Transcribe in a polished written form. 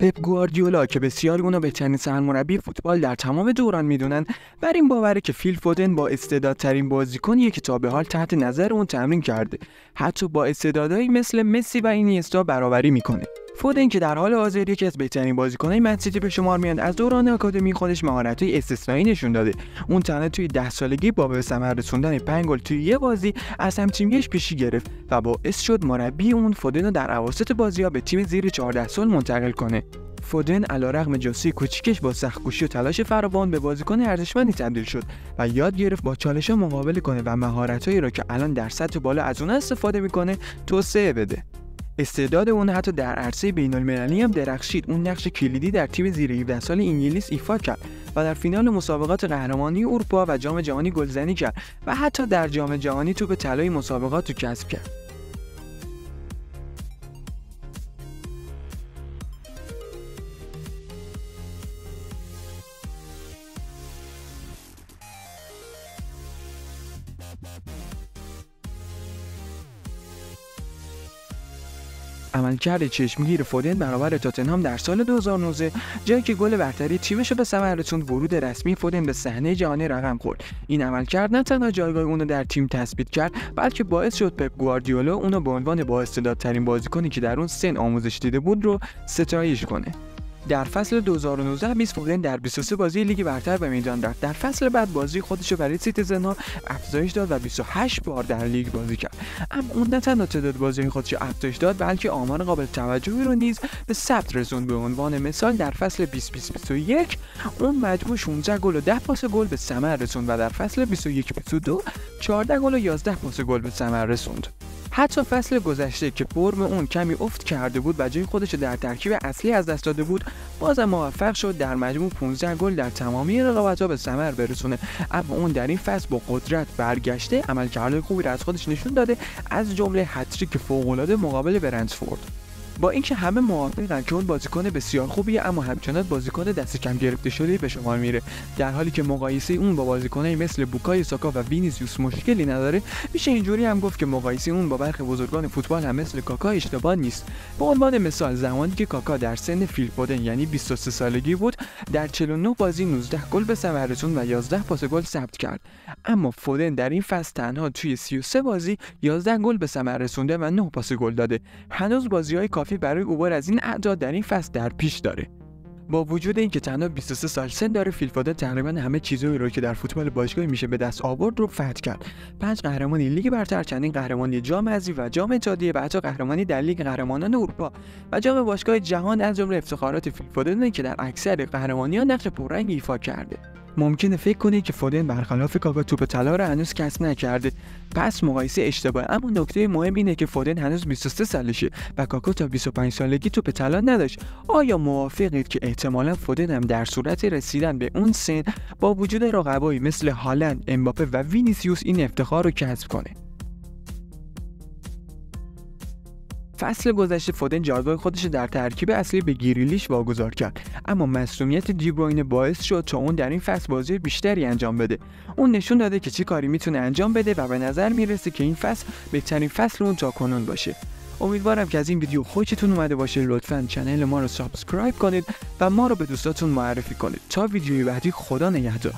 پپ گواردیولا که بسیاری اونو بهترین سرمربی فوتبال در تمام دوران میدونن، بر این باوره که فیل فودن با استعدادترین بازیکنیه که تا به حال تحت نظر اون تمرین کرده، حتی با استعدادایی مثل مسی و اینیستا برابری میکنه. فودن که در حال حاضر یکی از بهترین بازیکن‌های منسیتی به شمار میاد، از دوران آکادمی خودش مهارت‌های استثنایی نشون داده. اون تنها توی 10 سالگی با به ثمر رسوندن 5 گل توی یه بازی از هم‌تیمیش پیشی گرفت و باعث شد مربی اون فودن رو در اواسط بازی‌ها به تیم زیر 14 سال منتقل کنه. فودن علیرغم جنسی کوچیکش با سخت‌کوشی و تلاش فراوان به بازیکن ارزشمندی تبدیل شد و یاد گرفت با چالش‌ها مقابله کنه و مهارت‌هایی را که الان در سطح بالا از اون استفاده می‌کنه توسعه بده. استعداد اون حتی در عرصه بین‌المللی هم درخشید. اون نقش کلیدی در تیم زیر 17 سال انگلیس ایفا کرد و در فینال مسابقات قهرمانی اروپا و جام جهانی گلزنی کرد و حتی در جام جهانی توپ طلای مسابقات رو کسب کرد. عملکرد چشمگیر فودن برابر تاتنهام در سال 2019 جایی که گل برتری تیمش رو به ثمر رسوند، ورود رسمی فودن به صحنه جهانی رقم خورد. این عملکرد نه تنها جایگاه اون رو در تیم تثبیت کرد، بلکه باعث شد پپ گواردیولا اون رو به عنوان با استعدادترین بازیکنی که در اون سن آموزش دیده بود رو ستایش کنه. در فصل 2019-20 فودن در 23 بازی لیگ برتر به میدان رفت. در فصل بعد بازی خودش رو برای سیتیزن‌ها افزایش داد و 28 بار در لیگ بازی کرد. اما اون نه تنها تعداد بازی خودش رو افزایش داد، بلکه آمار قابل توجهی رو نیز به ثبت رسوند. به عنوان مثال در فصل 2020-21 اون مجموع 16 گل و 10 پاس گل به ثمر رسوند و در فصل 21-22 14 گل و 11 پاس گل به ثمر رسوند. حتی فصل گذشته که فرم اون کمی افت کرده بود و جای خودش در ترکیب اصلی از دست داده بود، بازم موفق شد در مجموع 15 گل در تمامی رقابت‌ها به ثمر برسونه. اما اون در این فصل با قدرت برگشته، عملکرد خوبی را از خودش نشون داده، از جمله هتریک فوق‌العاده مقابل برنتفورد. با اینکه همه موافقن که اون بازیکن بسیار خوبیه، اما همچنان بازیکن دست کم گرفته شده به شمار میره. در حالی که مقایسه اون با بازیکنایی مثل بوکای ساکا و وینیسیوس مشکلی نداره، میشه اینجوری هم گفت که مقایسه اون با برخی بزرگان فوتبال هم مثل کاکا اشتباه نیست. به عنوان مثال زمانی که کاکا در سن فیل فودن یعنی 23 سالگی بود، در 49 بازی 19 گل به ثمر رسوند و 11 پاس گل ثبت کرد. اما فودن در این فصل تنها توی 33 بازی 11 گل به ثمر رسونده و 9 پاس گل داده. هنوز بازی‌های کافی برای عبور از این اعداد در این فصل در پیش داره. با وجود اینکه تنها 23 سال سن داره، فیل فودن تقریبا همه چیزایی رو که در فوتبال باشگاهی میشه به دست آورد رو فتح کرد. 5 قهرمانی لیگ برتر، چندین قهرمانی جام حذفی و جام اتحادیه و حتی قهرمانی در لیگ قهرمانان اروپا و جام باشگاه جهان از جمله افتخارات فیل فودن که در اکثر قهرمانی‌ها نقش پررنگ ایفا کرده. ممکنه فکر کنید که فودن برخلاف کاکا توپ طلا رو هنوز کسب نکرده، پس مقایسه اشتباهه. اما نکته مهم اینه که فودن هنوز 23 سالشه و کاکا تا 25 سالگی توپ طلا نداشت. آیا موافقید که احتمالاً فودن هم در صورت رسیدن به اون سن با وجود رقبایی مثل هالند، امباپه و وینیسیوس این افتخار رو کسب کنه؟ فصل گذشته فودن جایگاه خودش در ترکیب اصلی به گریلیش واگذار کرد، اما مصونیت دیبروینه باعث شد تا اون در این فصل بازی بیشتری انجام بده. اون نشون داده که چه کاری میتونه انجام بده و به نظر میرسه که این فصل بهترین فصل اون تا کنون باشه. امیدوارم که از این ویدیو خوشتون اومده باشه. لطفاً کانال ما رو سابسکرایب کنید و ما رو به دوستاتون معرفی کنید. تا ویدیوی بعدی، خدا نگهدار.